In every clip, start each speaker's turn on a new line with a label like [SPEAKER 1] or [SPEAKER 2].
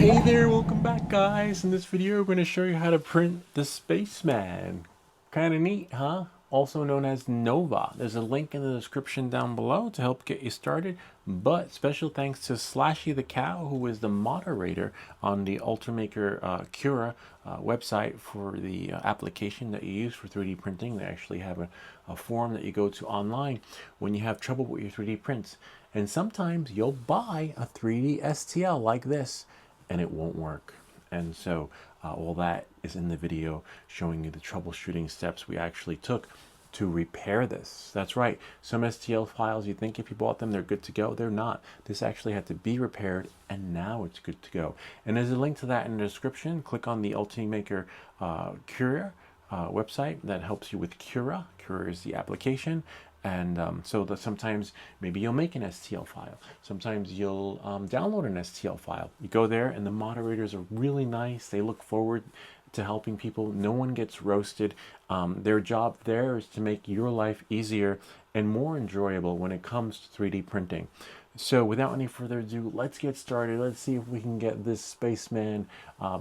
[SPEAKER 1] Hey there, welcome back guys. In this video we're going to show you how to print the spaceman. Kind of neat, huh? Also known as Nova. There's a link in the description down below to help get you started. But special thanks to Slashy the Cow, who is the moderator on the ultimaker Cura website for the application that you use for 3D printing. They actually have a form that you go to online when you have trouble with your 3D prints. And sometimes you'll buy a 3D STL like this and it won't work. And so all that is in the video showing you the troubleshooting steps we actually took to repair this. That's right. Some STL files, you think if you bought them, they're good to go. They're not. This actually had to be repaired, and now it's good to go. And there's a link to that in the description. Click on the ultimaker Cura website that helps you with Cura. Cura is the application. And so that sometimes maybe you'll make an STL file. Sometimes you'll download an STL file. You go there and the moderators are really nice. They look forward to helping people. No one gets roasted. Their job there is to make your life easier and more enjoyable when it comes to 3D printing. So without any further ado, let's get started. Let's see if we can get this spaceman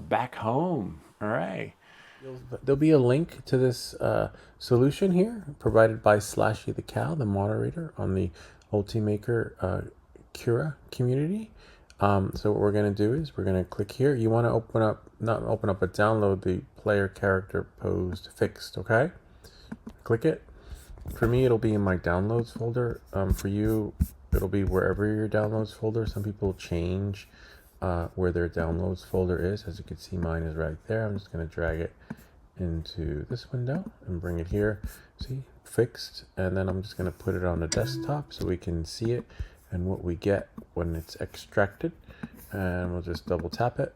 [SPEAKER 1] back home. All right. There'll be a link to this solution here provided by Slashy the Cow, the moderator on the ultimaker Cura community. So what we're going to do is we're going to click here. You want to open up, not open up, but download the player character posed fixed, okay? Click it. For me, it'll be in my downloads folder. For you, it'll be wherever your downloads folder. Some people change where their downloads folder is. As you can see, mine is right there. I'm just going to drag it into this window and bring it here. See, fixed. And then I'm just going to put it on the desktop so we can see it and what we get when it's extracted. And we'll just double tap it.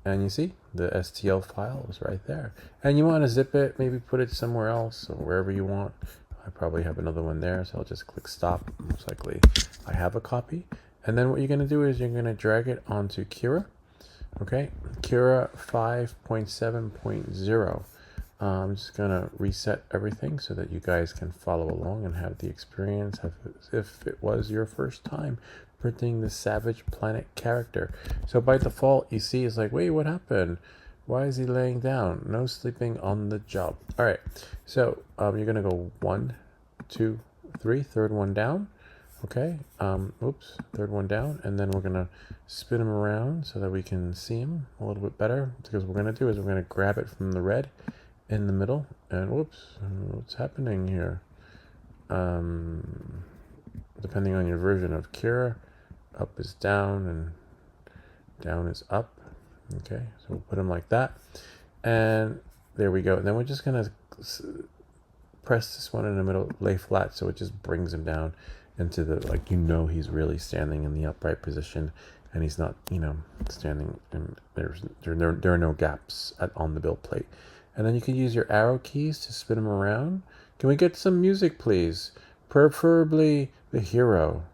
[SPEAKER 1] And you see the STL file is right there. And you want to zip it, maybe put it somewhere else or wherever you want. I probably have another one there, so I'll just click stop. Most likely I have a copy. And then what you're going to do is you're going to drag it onto Cura. Okay, Cura 5.7.0. I'm just going to reset everything so that you guys can follow along and have the experience as if it was your first time printing the Savage Planet character. So by default, you see it's like, wait, what happened? Why is he laying down? No sleeping on the job. All right, so you're going to go 1, 2, 3, third one down. Okay, oops, third one down, and then we're gonna spin him around so that we can see him a little bit better. Because what we're gonna do is we're gonna grab it from the red in the middle, and whoops, what's happening here? Depending on your version of Cura, up is down and down is up. Okay, so we'll put him like that, and there we go. And then we're just gonna press this one in the middle, lay flat, so it just brings him down into the, like, he's really standing in the upright position and he's not, standing, and there are no gaps on the build plate. And then you can use your arrow keys to spin him around. Can we get some music, please? Preferably the hero.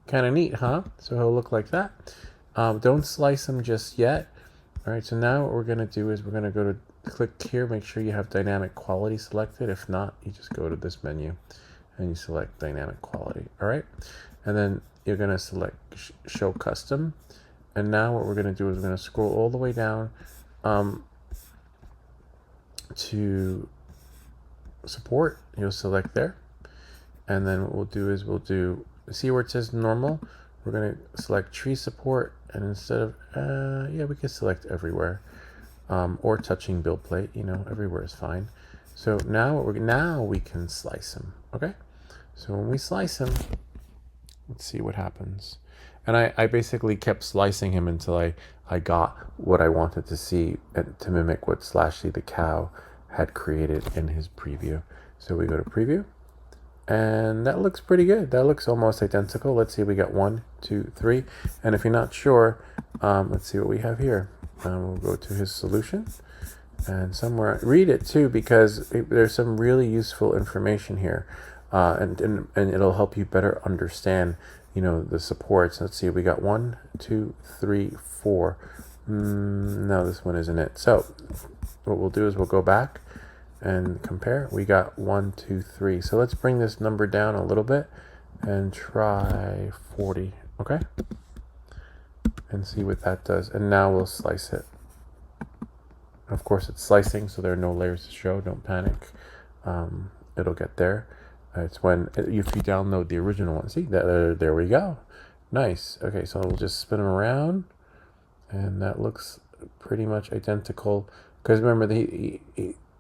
[SPEAKER 1] Kind of neat, huh? So he'll look like that. Don't slice him just yet. All right, so now what we're going to do is we're going to go to click here, make sure you have dynamic quality selected. If not, you just go to this menu and you select dynamic quality. All right, and then you're going to select show custom. And now what we're going to do is we're going to scroll all the way down to support. You'll select there, and then what we'll do is we'll do, see where it says normal, we're going to select tree support, and instead of we can select everywhere. Or touching build plate, everywhere is fine. So now we can slice him. Okay, so when we slice him, let's see what happens. And I basically kept slicing him until I got what I wanted to see, to mimic what Slashy the Cow had created in his preview. So we go to preview, and that looks pretty good. That looks almost identical. Let's see, we got 1, 2, 3, and if you're not sure, let's see what we have here. We'll go to his solution and somewhere read it too, because there's some really useful information here, and it'll help you better understand the supports. Let's see, we got 1, 2, 3, 4. No, this one isn't it. So what we'll do is we'll go back and compare. We got 1, 2, 3. So let's bring this number down a little bit and try 40. Okay, and see what that does. And now we'll slice it. Of course, it's slicing, so there are no layers to show. Don't panic. It'll get there. It's when if you download the original one. See, there we go. Nice. Okay, so we'll just spin them around, and that looks pretty much identical. Because remember, they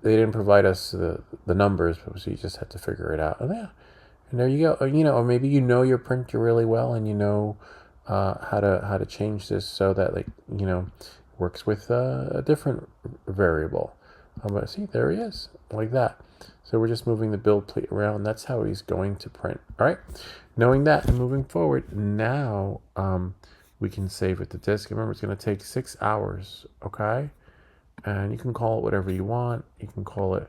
[SPEAKER 1] didn't provide us the numbers, so you just had to figure it out. Oh yeah, and there you go. Or, or maybe you know your printer really well, and you know how to change this so that works with a different variable. But see, there he is, like that. So we're just moving the build plate around. That's how he's going to print. All right. Knowing that and moving forward, now we can save it to disk. Remember, it's going to take 6 hours. Okay. And you can call it whatever you want. You can call it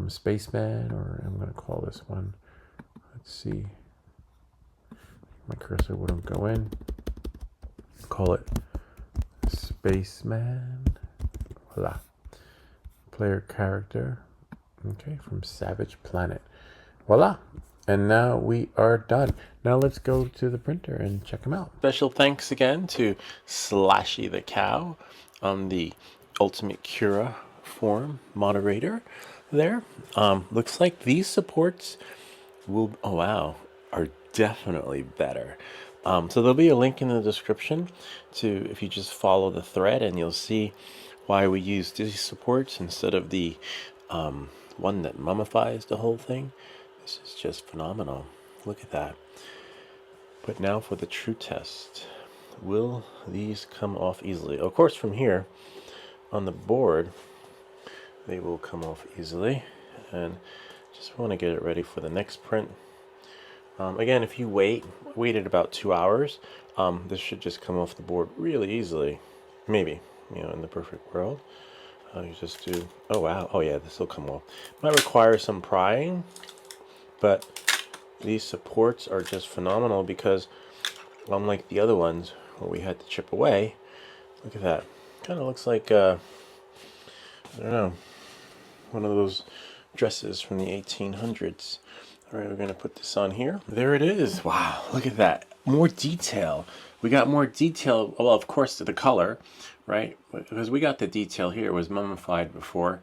[SPEAKER 1] Spaceman, or I'm going to call this one. Let's see. My cursor wouldn't go in. Call it Spaceman. Voila. Player character. Okay, from Savage Planet. Voila. And now we are done. Now let's go to the printer and check them out. Special thanks again to Slashy the Cow on the Ultimate Cura forum moderator there. Looks like these supports will, oh wow, are definitely better. So there'll be a link in the description to, if you just follow the thread, and you'll see why we use these supports instead of the one that mummifies the whole thing. This is just phenomenal. Look at that. But now for the true test. Will these come off easily? Of course, from here on the board, they will come off easily. And just want to get it ready for the next print. Again, if you waited about 2 hours, this should just come off the board really easily. Maybe, in the perfect world. You just do, oh wow, oh yeah, this will come off. Might require some prying, but these supports are just phenomenal because unlike the other ones where we had to chip away, look at that. Kind of looks like, I don't know, one of those dresses from the 1800s. All right, we're going to put this on here. There it is. Wow, look at that. More detail. We got more detail. Well, of course, to the color, right? Because we got the detail here. It was mummified before.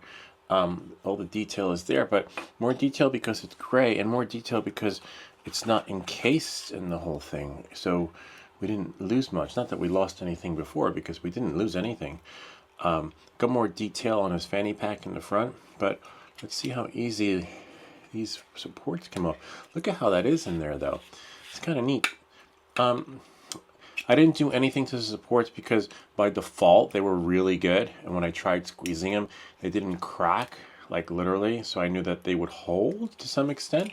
[SPEAKER 1] All the detail is there, but more detail because it's gray, and more detail because it's not encased in the whole thing. So we didn't lose much. Not that we lost anything before, because we didn't lose anything. Got more detail on his fanny pack in the front, but let's see how easy these supports come up. Look at how that is in there, though. It's kind of neat. I didn't do anything to the supports because by default they were really good, and when I tried squeezing them, they didn't crack, like literally, so I knew that they would hold to some extent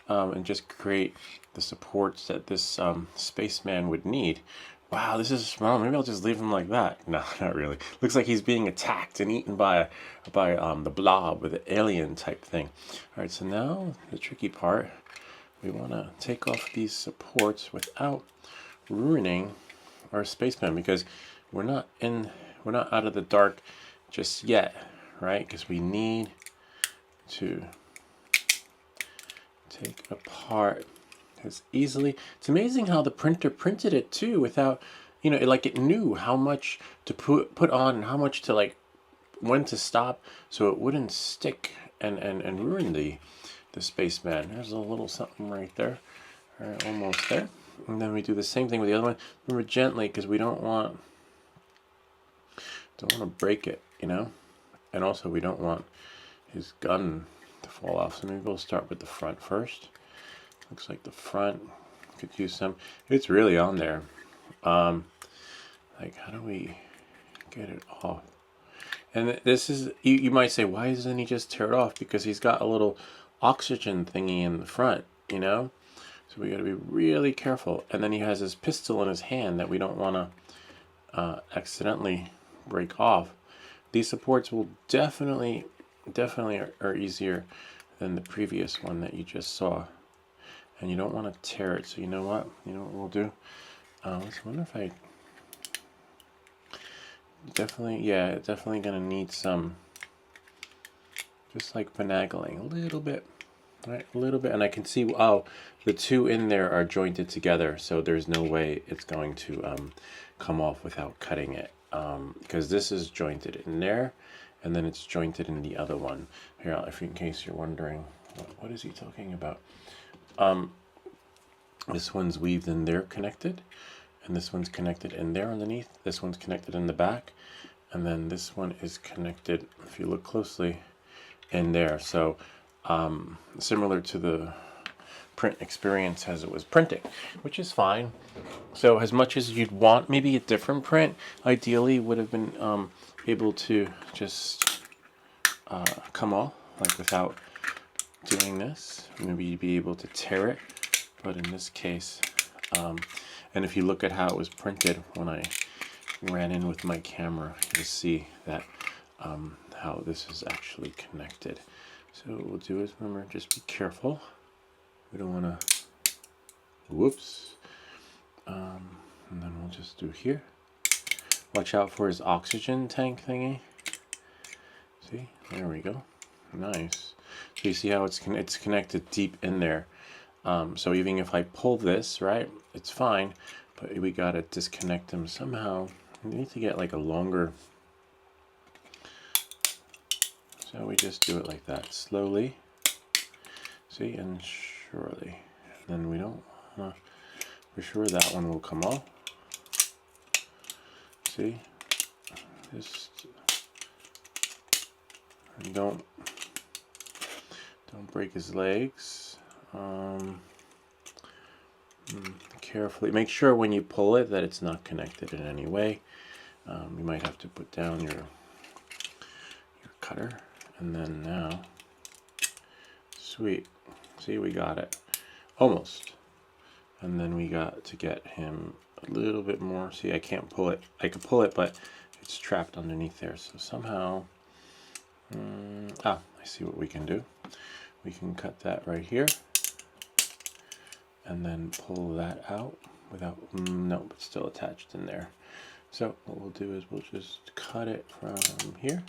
[SPEAKER 1] and just create the supports that this spaceman would need. Wow, this is, well, maybe I'll just leave him like that. No, not really. Looks like he's being attacked and eaten by the blob, with the alien type thing. All right, so now the tricky part, we want to take off these supports without ruining our spaceman, because we're not out of the dark just yet, right? Because we need to take apart as easily. It's amazing how the printer printed it too, without, like it knew how much to put on and how much to, like, when to stop, so it wouldn't stick and ruin the spaceman. There's a little something right there. All right, almost there. And then we do the same thing with the other one. Remember, gently, because we don't want to break it, and also we don't want his gun to fall off. So maybe we'll start with the front first. Looks like the front could use some. It's really on there. Like, how do we get it off? And this is, you might say, why doesn't he just tear it off? Because he's got a little oxygen thingy in the front, So we got to be really careful. And then he has his pistol in his hand that we don't want to accidentally break off. These supports will definitely are easier than the previous one that you just saw. And you don't want to tear it. So you know what? You know what we'll do? Let's wonder if I... definitely going to need some, just like finagling a little bit Right, a little bit, and I can see, oh, the two in there are jointed together, so there's no way it's going to come off without cutting it, because this is jointed in there, and then it's jointed in the other one. Here, if in case you're wondering, what is he talking about? This one's weaved in there connected, and this one's connected in there underneath. This one's connected in the back, and then this one is connected, if you look closely, in there. So similar to the print experience as it was printing, which is fine. So as much as you'd want maybe a different print, ideally would have been able to just come off like without doing this. Maybe you'd be able to tear it, but in this case, and if you look at how it was printed when I ran in with my camera, you see that how this is actually connected. So what we'll do is, remember, just be careful. We don't want to, whoops. And then we'll just do here. Watch out for his oxygen tank thingy. See, there we go. Nice. So you see how it's connected deep in there. So even if I pull this, right, it's fine, but we gotta disconnect them somehow. We need to get like a longer. So we just do it like that, slowly. See, and surely. And then we don't, for sure that one will come off. See, just don't break his legs. Carefully, make sure when you pull it that it's not connected in any way. You might have to put down your cutter, and then now, sweet. See, we got it almost, and then we got to get him a little bit more. See, I can't pull it. I could pull it, but it's trapped underneath there. So somehow, I see what we can do. We can cut that right here, and then pull that out without, no, but still attached in there. So what we'll do is we'll just cut it from here.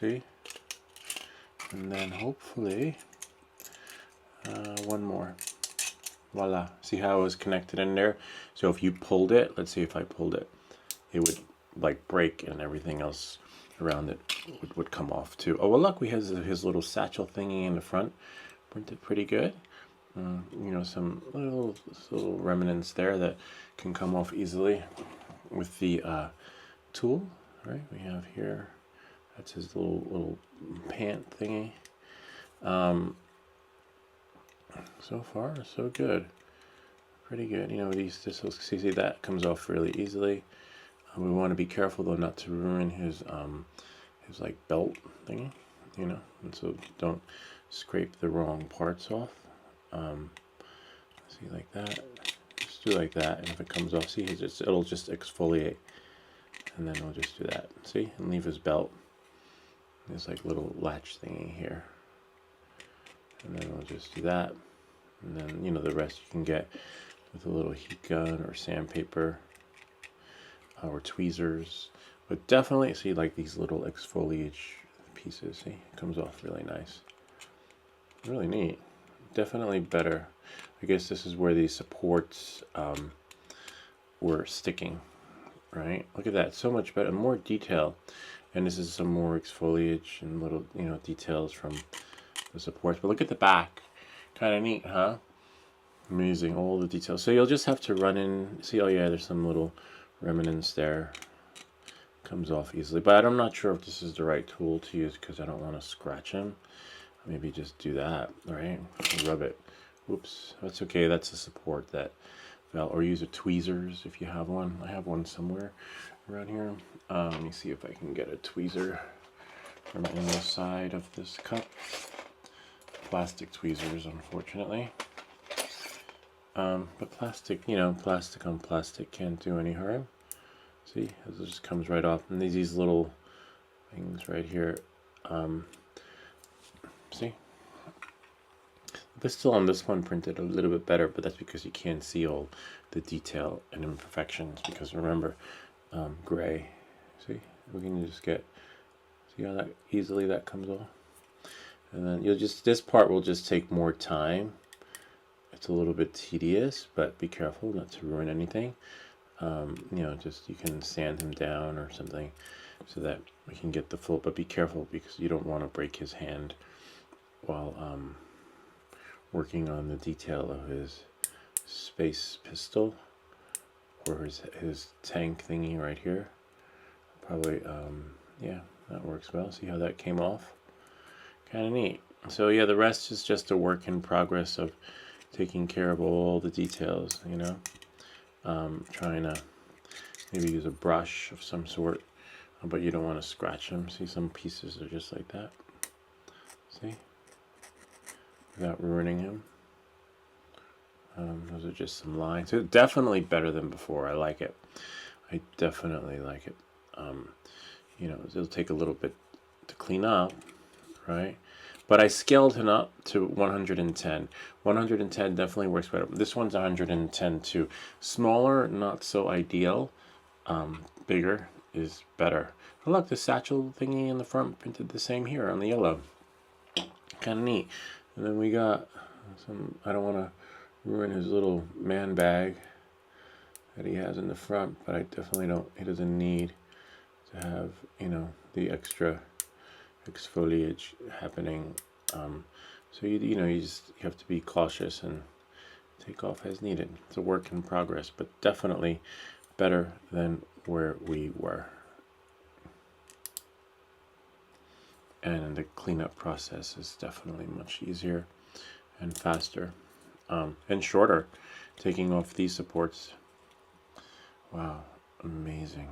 [SPEAKER 1] See? And then hopefully one more. Voila. See how it was connected in there? So if you pulled it, let's see if I pulled it, it would like break and everything else around it would come off too. Oh, well, look, we have his little satchel thingy in the front. Printed pretty good. You know, some little remnants there that can come off easily with the tool, right? We have here, that's his little pant thingy. So far, so good. Pretty good. You know, these see that comes off really easily. We want to be careful though not to ruin his like belt thingy, you know, and so don't scrape the wrong parts off. See, like that. Just do like that, and if it comes off, see, it'll just exfoliate, and then we'll just do that. See, and leave his belt. There's like little latch thingy here, and then we'll just do that, and then, you know, the rest you can get with a little heat gun or sandpaper or tweezers. But definitely, see, like these little exfoliate pieces, see, it comes off really nice. Really neat. Definitely better. I guess this is where these supports were sticking, right? Look at that, so much better, more detail. And this is some more exfoliage and little, you know, details from the supports. But look at the back, kind of neat, huh? Amazing, all the details. So you'll just have to run in, see, oh yeah, there's some little remnants there. Comes off easily, but I'm not sure if this is the right tool to use because I don't want to scratch him. Maybe just do that, right? Rub it. Whoops, that's okay. That's a support that, or use a tweezers if you have one. I have one somewhere around here. Let me see if I can get a tweezer from the inside of this cup. Plastic tweezers, unfortunately. But plastic, you know, plastic on plastic can't do any harm. See, it just comes right off. And these little things right here. See? This still on this one printed a little bit better, but that's because you can't see all the detail and imperfections. Because remember, gray. See, we can just get, see how that easily that comes off. And then you'll just, this part will just take more time. It's a little bit tedious, but be careful not to ruin anything. You know, just you can sand him down or something so that we can get the full, but be careful because you don't want to break his hand while working on the detail of his space pistol or his tank thingy right here. Probably, yeah, that works well. See how that came off? Kind of neat. So yeah, the rest is just a work in progress of taking care of all the details, you know. Trying to maybe use a brush of some sort, but you don't want to scratch them. See, some pieces are just like that. See? Without ruining him. Those are just some lines. It's definitely better than before. I like it. I definitely like it. You know, it'll take a little bit to clean up, right? But I scaled him up to 110. 110 definitely works better. This one's 110 too. Smaller, not so ideal. Bigger is better. Oh, look, the satchel thingy in the front printed the same here on the yellow. Kind of neat. And then we got some, I don't want to ruin his little man bag that he has in the front, but I definitely don't, he doesn't need to have, you know, the extra exfoliage happening. So you know, you have to be cautious and take off as needed. It's a work in progress, but definitely better than where we were. And the cleanup process is definitely much easier and faster, and shorter. Taking off these supports. Wow, amazing.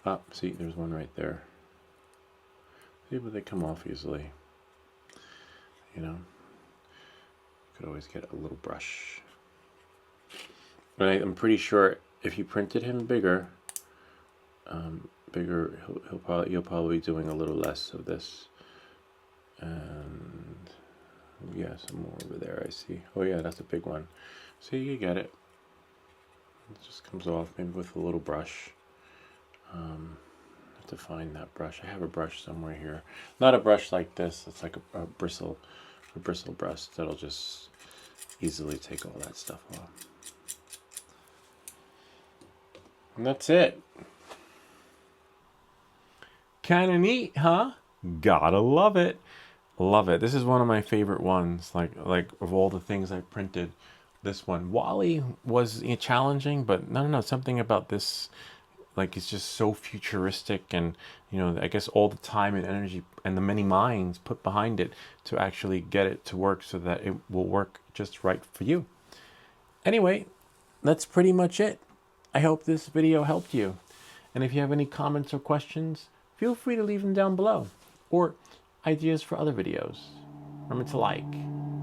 [SPEAKER 1] Ah, see, there's one right there. See, but they come off easily. You know, you could always get a little brush. But I'm pretty sure if you printed him bigger, you'll probably be doing a little less of this. And yeah, some more over there. I see. Oh yeah, that's a big one. See, you get it. It just comes off maybe with a little brush. To find that brush. I have a brush somewhere here. Not a brush like this. It's like a bristle brush that'll just easily take all that stuff off. And that's it. Kind of neat, huh? Gotta love it. Love it. This is one of my favorite ones. Like of all the things I printed, this one. Wally was challenging, but no. Something about this. Like, it's just so futuristic, and you know, I guess all the time and energy and the many minds put behind it to actually get it to work so that it will work just right for you. Anyway, that's pretty much it. I hope this video helped you. And if you have any comments or questions, feel free to leave them down below, or ideas for other videos. Remember to like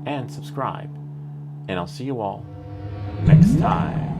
[SPEAKER 1] and subscribe, and I'll see you all next time.